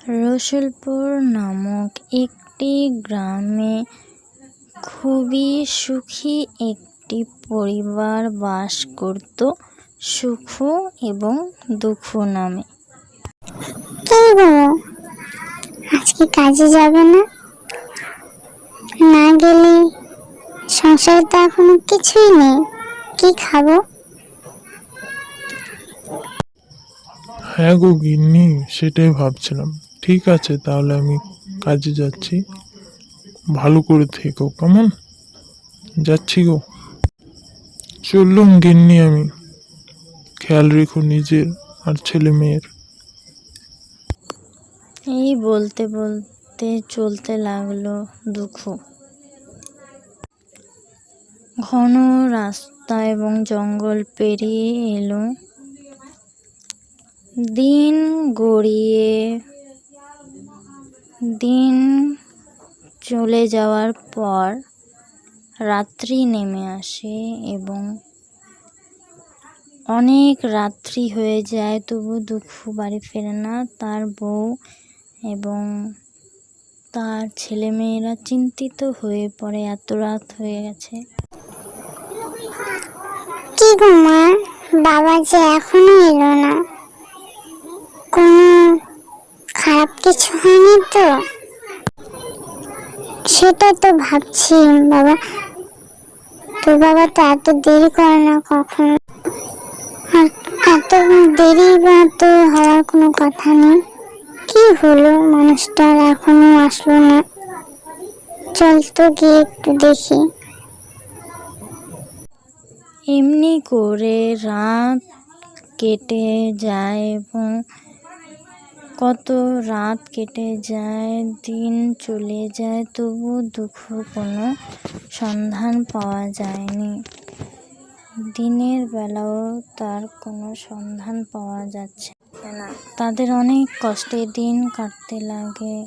রসুলপুর নামক একটি গ্রামে খুবই সুখী একটি পরিবার বাস করত, সুখ এবং দুঃখ নামে। কি গো, আজকে কাজে যাবে না? না গেলে সংসারে তো এখনো কিছুই নেই, কি খাবো? হ্যাঁ গো গিন্নি, সেটাই ভাবছিলাম। ঠিক আছে, তাহলে আমি কাজে যাচ্ছি। ভালো করে থেকো, কেমন? যাচ্ছি গো। চললুম গিন্নি আমি। খেয়াল রেখো নিজের আর ছেলে মেয়ের। এই বলতে বলতে চলতে লাগলো দুঃখ। ঘন রাস্তা এবং জঙ্গল পেরিয়ে এলো। দিন গড়িয়ে দিন চলে যাওয়ার পর রাত্রি নেমে আসে এবং অনেক রাত্রি হয়ে যায়, তবু দুঃখ বাড়ি ফেরে না। তার বউ এবং তার ছেলেমেয়েরা চিন্তিত হয়ে পড়ে, এত রাত হয়ে গেছে। কি গো মা, বাবা যে এখনো এলো না, কোনো খারাপ কিছু হয়নি তো? সেটা তো ভাবছি বাবা, তোর বাবা তো এত দেরি করে না কখনো, আর এত দেরি বা তো হওয়ার কোনো কথা নেই। কি হলো মানুষটার, এখনো আসলো না? চল তো গিয়ে একটু দেখি। এমনি করে রাত কেটে যায় এবং কত রাত কেটে যায়, দিন চলে যায়, তবু দুঃখ কোনো সন্ধান পাওয়া যায়নি। দিনের বেলাও তার কোনো সন্ধান পাওয়া যাচ্ছে না। তাদের অনেক কষ্টে দিন কাটতে লাগে।